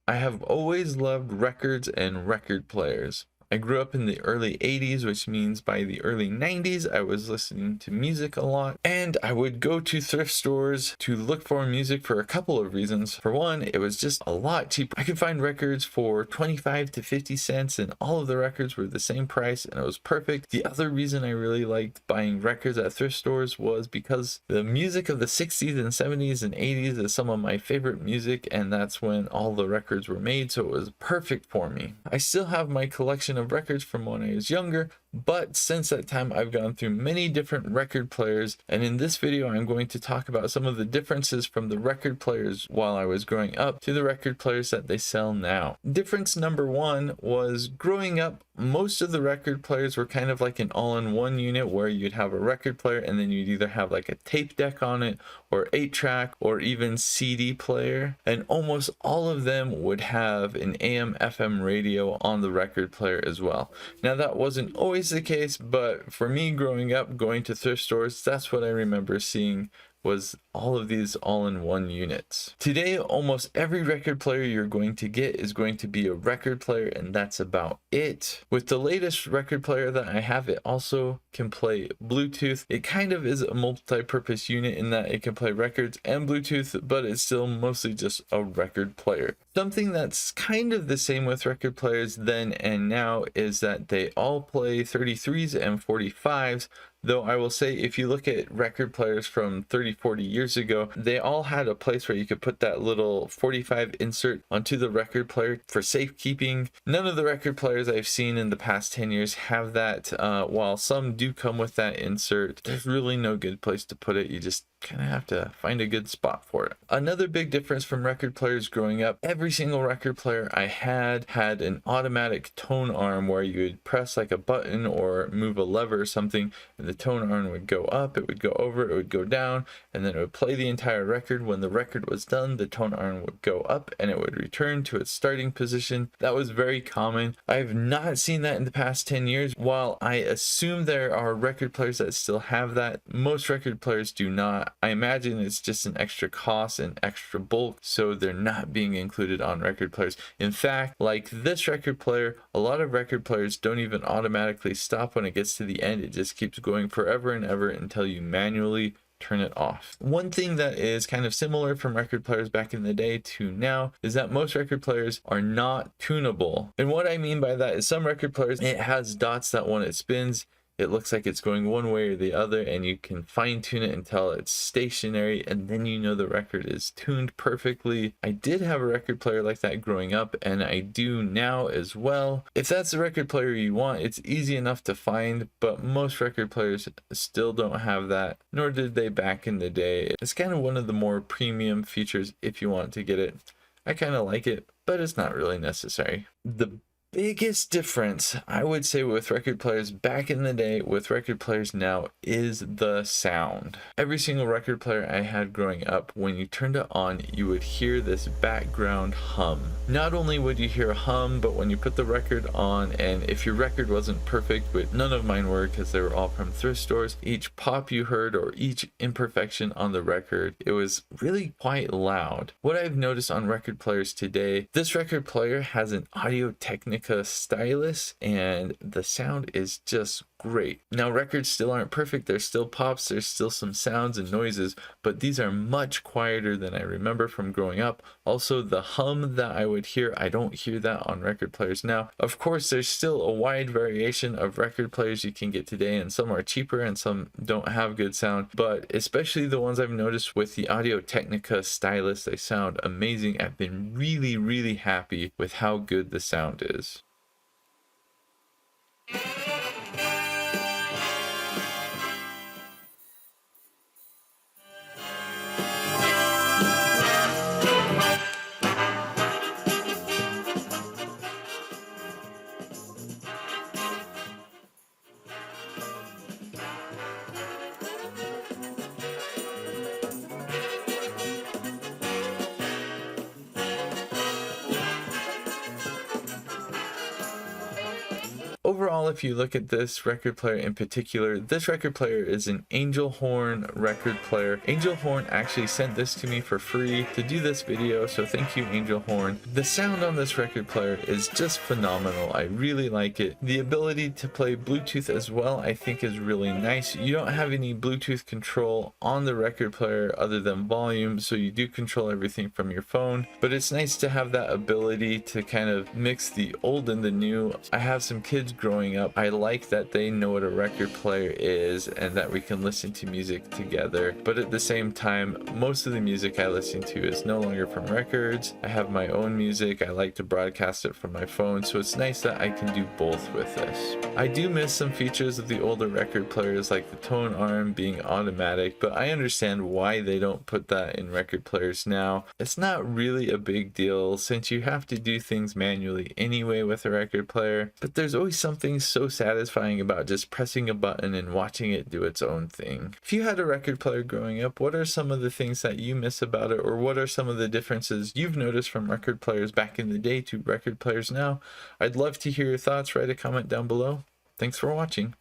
I have always loved records and record players. I grew up in the early 80s, which means by the early 90s, I was listening to music a lot. And I would go to thrift stores to look for music for a couple of reasons. For one, it was just a lot cheaper. I could find records for 25 to 50 cents, and all of the records were the same price, and it was perfect. The other reason I really liked buying records at thrift stores was because the music of the 60s and 70s and 80s is some of my favorite music, and that's when all the records were made, so it was perfect for me. I still have my collection of records from when I was younger, but since that time I've gone through many different record players, and in this video I'm going to talk about some of the differences from the record players while I was growing up to the record players that they sell now. Difference number one was growing up, most of the record players were kind of like an all-in-one unit where you'd have a record player and then you'd either have like a tape deck on it or 8-track or even CD player, and almost all of them would have an AM FM radio on the record player as well. Now that wasn't always the case, but for me growing up going to thrift stores, that's what I remember seeing, was all of these all-in-one units. Today, almost every record player you're going to get is going to be a record player, and that's about it. With the latest record player that I have, it also can play Bluetooth. It kind of is a multi-purpose unit in that it can play records and Bluetooth, but it's still mostly just a record player. Something that's kind of the same with record players then and now is that they all play 33s and 45s, though I will say if you look at record players from 30-40 years ago, they all had a place where you could put that little 45 insert onto the record player for safekeeping. None of the record players I've seen in the past 10 years have that. While some do come with that insert, there's really no good place to put it. You just kind of have to find a good spot for it. Another big difference from record players growing up, every single record player I had an automatic tone arm where you would press like a button or move a lever or something, and the tone arm would go up, it would go over, it would go down, and then it would play the entire record. When the record was done, the tone arm would go up and it would return to its starting position. That was very common. I've not seen that in the past 10 years. While I assume there are record players that still have that, most record players do not. I imagine it's just an extra cost and extra bulk, so they're not being included on record players. In fact, like this record player, a lot of record players don't even automatically stop when it gets to the end. It just keeps going forever and ever until you manually turn it off. One thing that is kind of similar from record players back in the day to now is that most record players are not tunable. And what I mean by that is some record players, it has dots that when it spins, it looks like it's going one way or the other, and you can fine tune it until it's stationary, and then you know the record is tuned perfectly. I did have a record player like that growing up, and I do now as well. If that's the record player you want, it's easy enough to find, but most record players still don't have that, nor did they back in the day. It's kind of one of the more premium features if you want to get it. I kind of like it, but it's not really necessary. The biggest difference I would say with record players back in the day with record players now is the sound. Every single record player I had growing up, when you turned it on, you would hear this background hum. Not only would you hear a hum, but when you put the record on, and if your record wasn't perfect, which none of mine were because they were all from thrift stores, each pop you heard or each imperfection on the record, it was really quite loud. What I've noticed on record players today, this record player has an Audio-Technica stylus, and the sound is just great. Now records still aren't perfect, there's still pops, there's still some sounds and noises, but these are much quieter than I remember from growing up. Also, the hum that I would hear, I don't hear that on record players now. Of course, there's still a wide variation of record players you can get today, and some are cheaper and some don't have good sound, but especially the ones I've noticed with the Audio-Technica stylus, they sound amazing. I've been really happy with how good the sound is. overall, if you look at this record player in particular, this record player is an Angel Horn record player. Angel Horn actually sent this to me for free to do this video, so thank you, Angel Horn. The sound on this record player is just phenomenal. I really like it. The ability to play Bluetooth as well, I think, is really nice. You don't have any Bluetooth control on the record player other than volume, so you do control everything from your phone, but it's nice to have that ability to kind of mix the old and the new. I have some kids growing up. I like that they know what a record player is and that we can listen to music together, but at the same time, most of the music I listen to is no longer from records. I have my own music. I like to broadcast it from my phone, so it's nice that I can do both with this. I do miss some features of the older record players, like the tone arm being automatic, but I understand why they don't put that in record players now. It's not really a big deal since you have to do things manually anyway with a record player, but there's always something so satisfying about just pressing a button and watching it do its own thing. If you had a record player growing up, what are some of the things that you miss about it, or what are some of the differences you've noticed from record players back in the day to record players now? I'd love to hear your thoughts. Write a comment down below. Thanks for watching.